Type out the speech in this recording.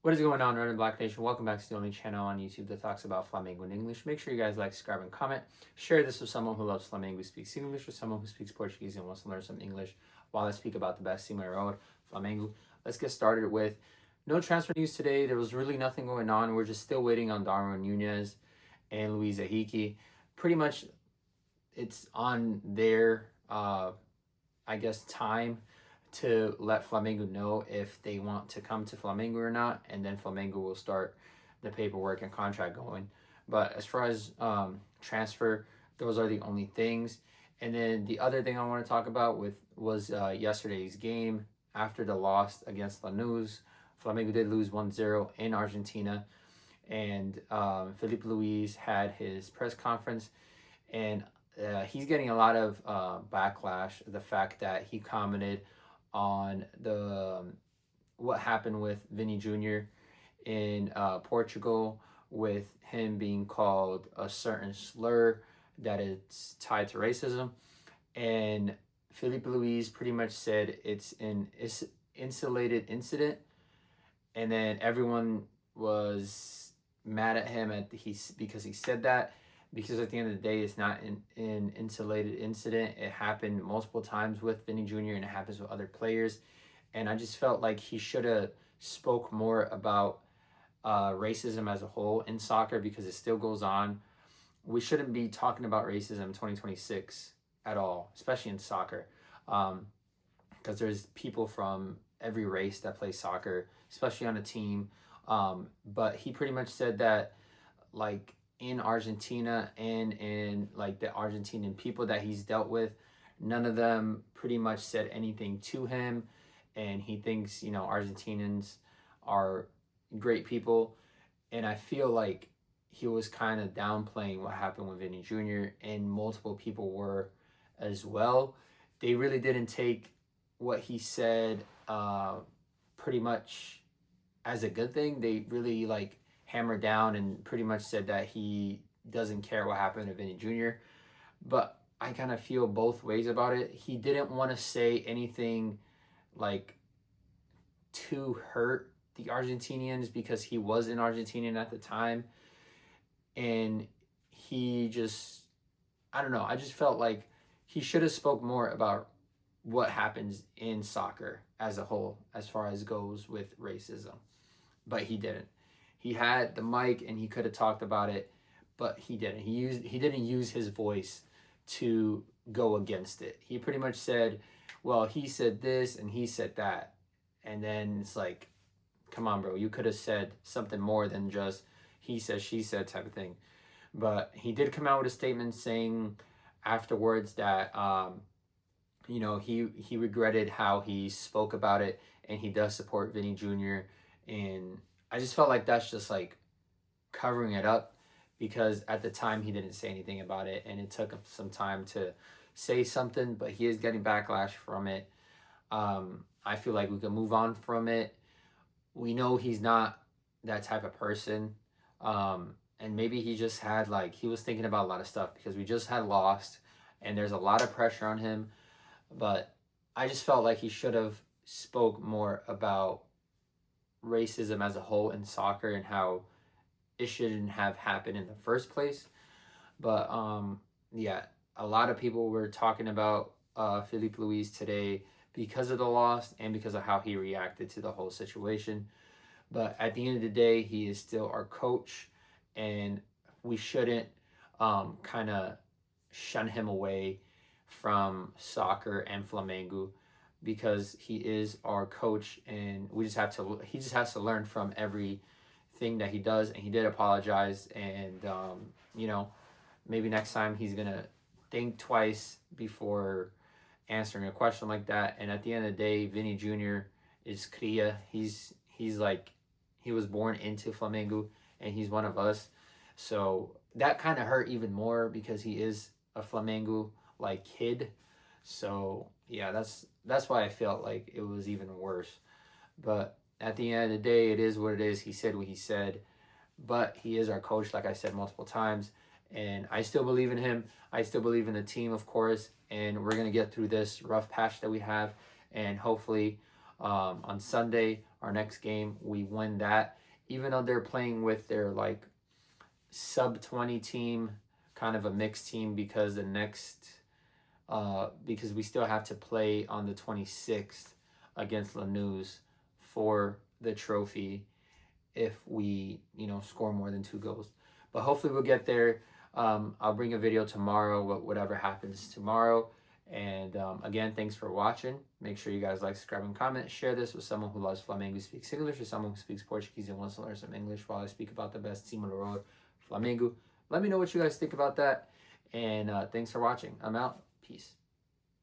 What is going on, Red and Black Nation? Welcome back to the only channel on YouTube that talks about Flamengo in English. Make sure you guys like, subscribe, and comment. Share this with someone who loves Flamengo, speaks English, or someone who speaks Portuguese and wants to learn some English while I speak about the best team on the road, Flamengo. Let's get started with no transfer news today. There was really nothing going on. We're just still waiting on Darwin Nunez and Luis Ahiki. Pretty much it's on their, time to let Flamengo know if they want to come to Flamengo or not, and then Flamengo will start the paperwork and contract going. But as far as transfer, those are the only things. And then the other thing I want to talk about was yesterday's game after the loss against Lanús. Flamengo did lose 1-0 in Argentina, and Filipe Luís had his press conference, and he's getting a lot of backlash. The fact that he commented on what happened with Vini Jr. in Portugal, with him being called a certain slur that is tied to racism, and Filipe Luís pretty much said it's an insulated incident, and then everyone was mad at him because he said that. Because at the end of the day, it's not an insulated incident. It happened multiple times with Vini Jr. and it happens with other players. And I just felt like he should have spoke more about racism as a whole in soccer, because it still goes on. We shouldn't be talking about racism in 2026 at all, especially in soccer, because there's people from every race that play soccer, especially on a team. But he pretty much said that, like, in Argentina and in like the Argentinian people that he's dealt with, none of them pretty much said anything to him, and he thinks Argentinians are great people. And I feel like he was kind of downplaying what happened with Vini Jr., and multiple people were as well. They really didn't take what he said pretty much as a good thing. They really hammered down and pretty much said that he doesn't care what happened to Vini Jr. But I kind of feel both ways about it. He didn't want to say anything to hurt the Argentinians because he was an Argentinian at the time. And he just, I don't know, I just felt like he should have spoke more about what happens in soccer as a whole as far as goes with racism. But he didn't. He had the mic and he could have talked about it, but he didn't. He didn't use his voice to go against it. He pretty much said, well, he said this and he said that. And then it's like, come on, bro, you could have said something more than just he said, she said type of thing. But he did come out with a statement saying afterwards that he regretted how he spoke about it, and he does support Vini Jr. And I just felt like that's just covering it up, because at the time he didn't say anything about it, and it took him some time to say something, but he is getting backlash from it. I feel like we can move on from it. We know he's not that type of person. And maybe he just had he was thinking about a lot of stuff because we just had lost and there's a lot of pressure on him. But I just felt like he should have spoke more about racism as a whole in soccer and how it shouldn't have happened in the first place. But yeah, a lot of people were talking about Filipe Luís today because of the loss and because of how he reacted to the whole situation. But at the end of the day, he is still our coach, and we shouldn't kind of shun him away from soccer and Flamengo, because he is our coach, and he just has to learn from everything that he does. And he did apologize, and maybe next time he's gonna think twice before answering a question like that. And at the end of the day, Vini Jr. is cria. He was born into Flamengo, and he's one of us. So that kind of hurt even more because he is a Flamengo kid. So yeah, that's why I felt like it was even worse. But at the end of the day, it is what it is. He said what he said, but he is our coach, like I said multiple times, and I still believe in him. I still believe in the team, of course, and we're gonna get through this rough patch that we have, and hopefully on Sunday our next game, we win that. Even though they're playing with their like sub-20 team, kind of a mixed team, because because we still have to play on the 26th against Lanús for the trophy if we, score more than 2 goals. But hopefully we'll get there. I'll bring a video tomorrow, whatever happens tomorrow. And again, thanks for watching. Make sure you guys like, subscribe, and comment. Share this with someone who loves Flamengo, speaks English, or someone who speaks Portuguese and wants to learn some English while I speak about the best team on the road, Flamengo. Let me know what you guys think about that. And thanks for watching. I'm out. Peace.